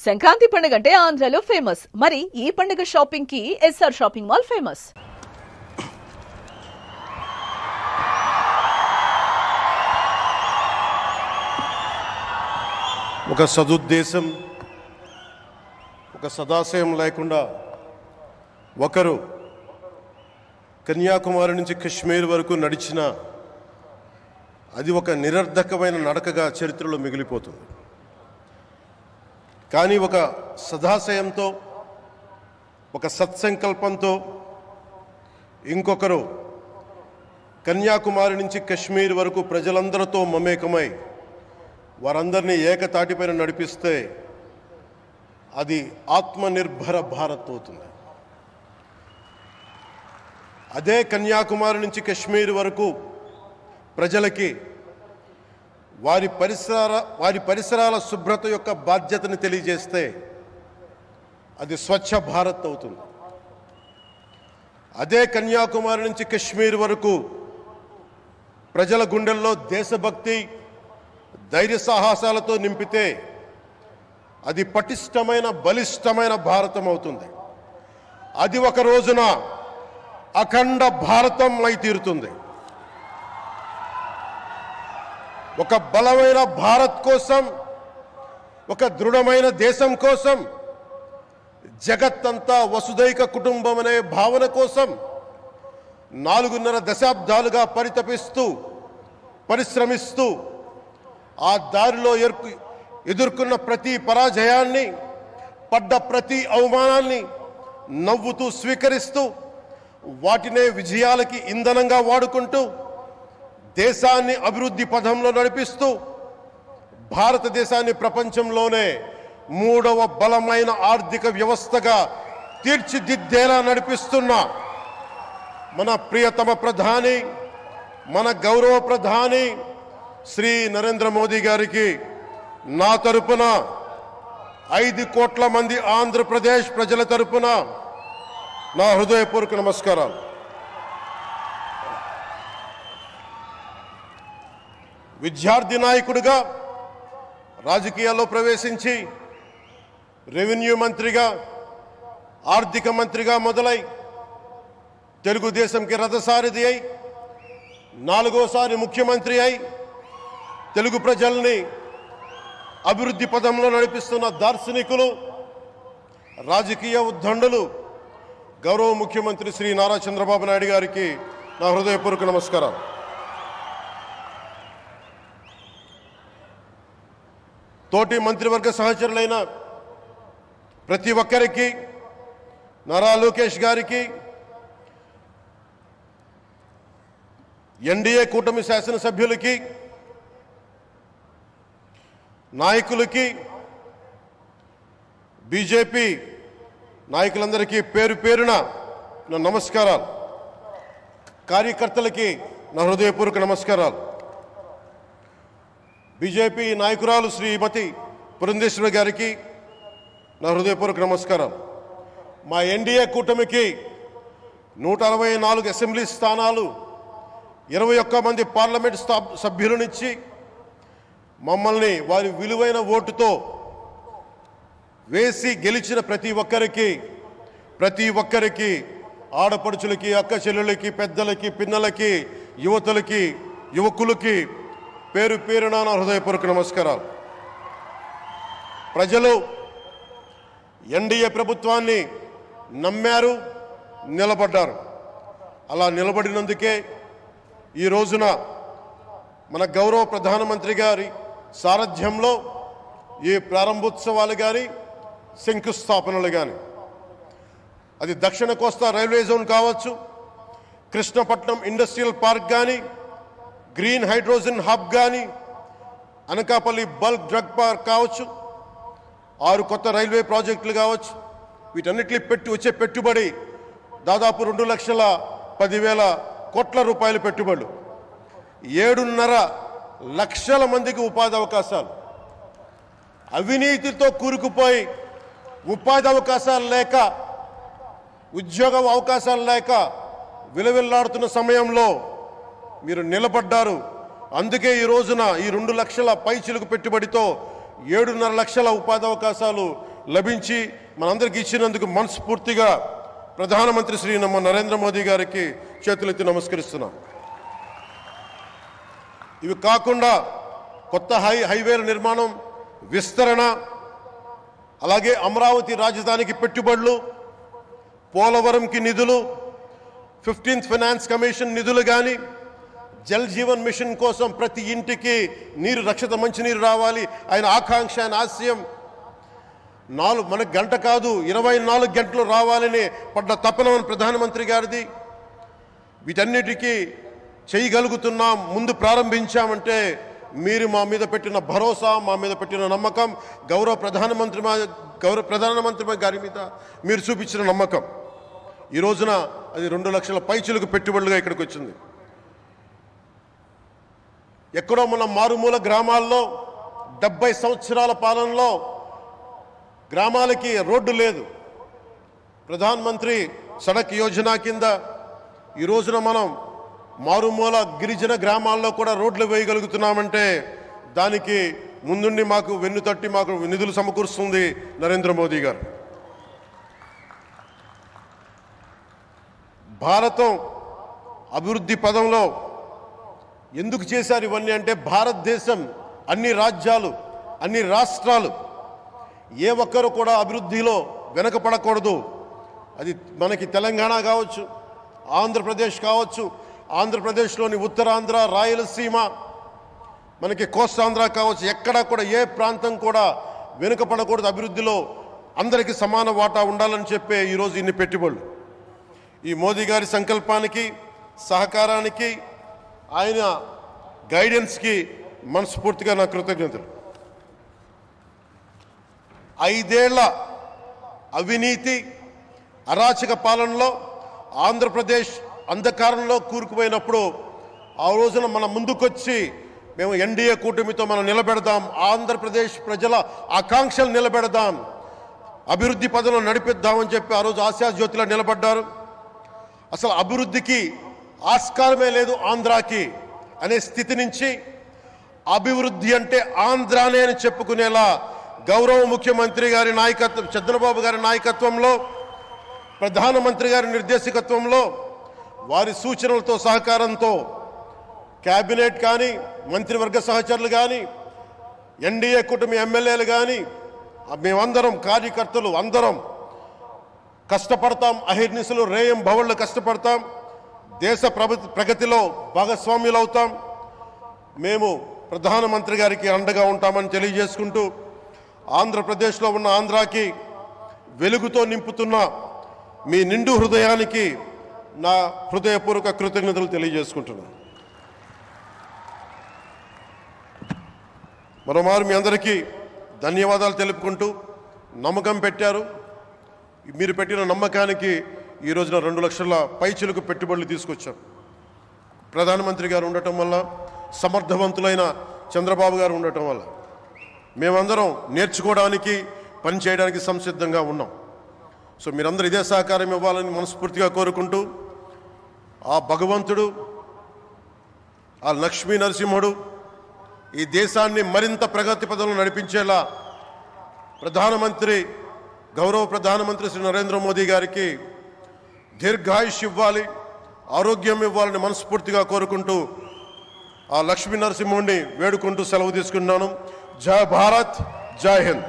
సంక్రాంతి పండుగ అంటే ఆంధ్రలో ఫేమస్. మరి ఈ పండుగ షాపింగ్ కి ఎస్ఆర్ షాపింగ్ మాల్ ఫేమస్. ఒక సదుద్దేశం, ఒక సదాశయం లేకుండా ఒకరు కన్యాకుమారి నుంచి కశ్మీర్ వరకు నడిచిన అది ఒక నిరర్ధకమైన నడకగా చరిత్రలో మిగిలిపోతుంది. కానీ ఒక సదాశయంతో, ఒక సత్సంకల్పంతో ఇంకొకరు కన్యాకుమారి నుంచి కశ్మీర్ వరకు ప్రజలందరితో మమేకమై వారందరినీ ఏకతాటిపైన నడిపిస్తే అది ఆత్మనిర్భర భారత్ అవుతుంది. అదే కన్యాకుమారి నుంచి కశ్మీర్ వరకు ప్రజలకి వారి పరిసరాల శుభ్రత యొక్క బాధ్యతను తెలియజేస్తే అది స్వచ్ఛ భారత్ అవుతుంది. అదే కన్యాకుమారి నుంచి కశ్మీర్ వరకు ప్రజల గుండెల్లో దేశభక్తి, ధైర్య సాహసాలతో నింపితే అది పటిష్టమైన, బలిష్టమైన భారతం అవుతుంది. అది ఒక రోజున అఖండ భారతం అయి తీరుతుంది. ఒక బలమైన భారత్ కోసం, ఒక దృఢమైన దేశం కోసం, జగత్తంతా వసుదైక కుటుంబం అనే భావన కోసం 4.5 దశాబ్దాలుగా పరితపిస్తూ, పరిశ్రమిస్తూ ఆ దారిలో ఎదుర్కొన్న ప్రతి పరాజయాన్ని, పడ్డ ప్రతి అవమానాన్ని నవ్వుతూ స్వీకరిస్తూ, వాటినే విజయాలకి ఇంధనంగా వాడుకుంటూ, దేశాన్ని అభివృద్ధి పథంలో నడిపిస్తూ, భారతదేశాన్ని ప్రపంచంలోనే 3వ బలమైన ఆర్థిక వ్యవస్థగా తీర్చిదిద్దేలా నడిపిస్తున్న మన ప్రియతమ ప్రధాని, మన గౌరవ ప్రధాని శ్రీ నరేంద్ర మోదీ గారికి నా తరపున 5 కోట్ల మంది ఆంధ్రప్రదేశ్ ప్రజల తరపున నా హృదయపూర్వక నమస్కారాలు. విద్యార్థి నాయకుడిగా రాజకీయాల్లో ప్రవేశించి రెవెన్యూ మంత్రిగా, ఆర్థిక మంత్రిగా మొదలై తెలుగుదేశంకి రథసారథి అయి 4వసారి ముఖ్యమంత్రి అయి తెలుగు ప్రజల్ని అభివృద్ధి పదంలో నడిపిస్తున్న దార్శనికులు, రాజకీయ ఉద్దండులు గౌరవ ముఖ్యమంత్రి శ్రీ నారా చంద్రబాబు నాయుడు గారికి నా హృదయపూర్వక నమస్కారాలు. తోటి మంత్రివర్గ సహచరులైన ప్రతి ఒక్కరికి, నారా లోకేష్ గారికి, ఎన్డీఏ కూటమి శాసనసభ్యులకి, నాయకులకి, బీజేపీ నాయకులందరికీ పేరు పేరున నా నమస్కారాలు. కార్యకర్తలకి నా హృదయపూర్వక నమస్కారాలు. బీజేపీ నాయకురాలు శ్రీమతి పురంధేశ్వరి గారికి నా హృదయపూర్వక నమస్కారం. మా ఎన్డీఏ కూటమికి 164 అసెంబ్లీ స్థానాలు, 21 మంది పార్లమెంట్ సభ్యులనిచ్చి మమ్మల్ని వారి విలువైన ఓటుతో వేసి గెలిచిన ప్రతి ఒక్కరికి ఆడపడుచులకి, అక్క చెల్లెలకి, పెద్దలకి, పిన్నలకి, యువతులకి, యువకులకి పేరు పేరున నా హృదయపూర్వక నమస్కారాలు. ప్రజలు ఎన్డీఏ ప్రభుత్వాన్ని నమ్మారు, నిలబడ్డారు. అలా నిలబడినందుకే ఈ రోజున మన గౌరవ ప్రధానమంత్రి గారి సారథ్యంలో ఈ ప్రారంభోత్సవాలు కానీ, శంకుస్థాపనలు కానీ, అది దక్షిణ కోస్తా రైల్వే జోన్ కావచ్చు, కృష్ణపట్నం ఇండస్ట్రియల్ పార్క్ కానీ, గ్రీన్ హైడ్రోజన్ హబ్ కానీ, అనకాపల్లి బల్క్ డ్రగ్ పార్క్ కావచ్చు, 6 కొత్త రైల్వే ప్రాజెక్టులు కావచ్చు, వీటన్నిటిని వచ్చే పెట్టుబడి దాదాపు 2,10,000 కోట్ల రూపాయల పెట్టుబడులు, 7.5 లక్షల మందికి ఉపాధి అవకాశాలు. అవినీతితో కూరుకుపోయి ఉపాధి అవకాశాలు లేక, ఉద్యోగ అవకాశాలు లేక విలవిల్లాడుతున్న సమయంలో మీరు నిలబడ్డారు. అందుకే ఈ రోజున ఈ 2 లక్షల పైచిలుకు పెట్టుబడితో 7.5 లక్షల ఉపాధి అవకాశాలు లభించి మనందరికీ ఇచ్చినందుకు మనస్ఫూర్తిగా ప్రధానమంత్రి శ్రీ నరేంద్ర మోదీ గారికి చేతులెత్తి నమస్కరిస్తున్నాం. ఇవి కాకుండా కొత్త హైవేల నిర్మాణం, విస్తరణ, అలాగే అమరావతి రాజధానికి పెట్టుబడులు, పోలవరంకి నిధులు, 15th ఫైనాన్స్ కమిషన్ నిధులు కానీ, జల్ జీవన్ మిషన్ కోసం ప్రతి ఇంటికి నీరు, రక్షిత మంచినీరు రావాలి ఆయన ఆకాంక్ష, ఆయన ఆశయం. మనకు గంట కాదు 24 గంటలు రావాలని పడ్డ తపన ప్రధానమంత్రి గారిది. వీటన్నిటికీ చేయగలుగుతున్నాం, ముందు ప్రారంభించామంటే మీరు మా మీద పెట్టిన భరోసా, మా మీద పెట్టిన నమ్మకం, గౌరవ ప్రధానమంత్రి గారి మీద మీరు చూపించిన నమ్మకం. ఈ రోజున అది 2 లక్షల పైచులకు పెట్టుబడులుగా ఇక్కడికి వచ్చింది. ఎక్కడో మన మారుమూల గ్రామాల్లో 70 సంవత్సరాల పాలనలో గ్రామాలకి రోడ్డు లేదు. ప్రధానమంత్రి సడక్ యోజన కింద ఈ రోజున మనం మారుమూల గిరిజన గ్రామాల్లో కూడా రోడ్లు వేయగలుగుతున్నామంటే దానికి ముందుండి మాకు వెన్నుతట్టి మాకు నిధులు సమకూరుస్తుంది నరేంద్ర మోదీ గారు. భారతం అభివృద్ధి పదంలో ఎందుకు చేశారు ఇవన్నీ అంటే, భారతదేశం అన్ని రాజ్యాలు, అన్ని రాష్ట్రాలు ఏ ఒక్కరు కూడా అభివృద్ధిలో వెనకపడకూడదు. అది మనకి తెలంగాణ కావచ్చు, ఆంధ్రప్రదేశ్ కావచ్చు, ఆంధ్రప్రదేశ్లోని ఉత్తరాంధ్ర, రాయలసీమ, మనకి కోస్తాంధ్ర కావచ్చు, ఎక్కడా కూడా ఏ ప్రాంతం కూడా వెనుకపడకూడదు. అభివృద్ధిలో అందరికీ సమాన వాటా ఉండాలని చెప్పే ఈరోజు ఇన్ని పెట్టుబడులు. ఈ మోదీ గారి సంకల్పానికి, సహకారానికి, ఆయన గైడెన్స్కి మనస్ఫూర్తిగా నా కృతజ్ఞతలు. 5 ఏళ్ల అవినీతి, అరాచక పాలనలో ఆంధ్రప్రదేశ్ అంధకారంలో కూరుకుపోయినప్పుడు ఆ రోజున మన ముందుకొచ్చి మేము ఎన్డీఏ కూటమితో మనం నిలబెడదాం, ఆంధ్రప్రదేశ్ ప్రజల ఆకాంక్షలు నిలబెడదాం, అభివృద్ధి పదంలో నడిపిద్దామని చెప్పి ఆ రోజు ఆశాజ్యోతిలో నిలబడ్డారు. అసలు అభివృద్ధికి ఆస్కారమే లేదు ఆంధ్రాకి అనే స్థితి నుంచి అభివృద్ధి అంటే ఆంధ్రానే అని చెప్పుకునేలా గౌరవ ముఖ్యమంత్రి గారి నాయకత్వం, చంద్రబాబు గారి నాయకత్వంలో, ప్రధానమంత్రి గారి నిర్దేశకత్వంలో, వారి సూచనలతో సహకారంతో క్యాబినెట్ కానీ, మంత్రివర్గ సహచరులు కానీ, ఎన్డీఏ కూటమి ఎమ్మెల్యేలు కానీ, మేమందరం కార్యకర్తలు అందరం కష్టపడతాం. అహిర్నిశలు రేయం భవళ్ళు కష్టపడతాం. దేశ ప్రగతిలో భాగస్వామ్యులు అవుతాం. మేము ప్రధానమంత్రి గారికి అండగా ఉంటామని తెలియజేసుకుంటూ, ఆంధ్రప్రదేశ్లో ఉన్న ఆంధ్రాకి వెలుగుతో నింపుతున్న మీ నిండు హృదయానికి నా హృదయపూర్వక కృతజ్ఞతలు తెలియజేసుకుంటున్నాను. మరోమారు మీ అందరికీ ధన్యవాదాలు తెలుపుకుంటూ, నమ్మకం పెట్టారు. మీరు పెట్టిన నమ్మకానికి ఈ రోజున 2 లక్షల పైచిలకు పెట్టుబడులు తీసుకొచ్చాం. ప్రధానమంత్రి గారు ఉండటం వల్ల, సమర్థవంతులైన చంద్రబాబు గారు ఉండటం వల్ల మేమందరం నేర్చుకోవడానికి, పనిచేయడానికి సంసిద్ధంగా ఉన్నాం. సో మీరందరూ ఇదే సహకారం ఇవ్వాలని మనస్ఫూర్తిగా కోరుకుంటూ, ఆ భగవంతుడు, ఆ లక్ష్మీ నరసింహుడు ఈ దేశాన్ని మరింత ప్రగతి పదంలో నడిపించేలా గౌరవ ప్రధానమంత్రి శ్రీ నరేంద్ర మోదీ గారికి దీర్ఘాయుష్ ఇవ్వాలి, ఆరోగ్యం ఇవ్వాలని మనస్ఫూర్తిగా కోరుకుంటూ, ఆ లక్ష్మీ నరసింహుడిని వేడుకుంటూ సెలవు తీసుకున్నాను. జై భారత్, జై హింద్.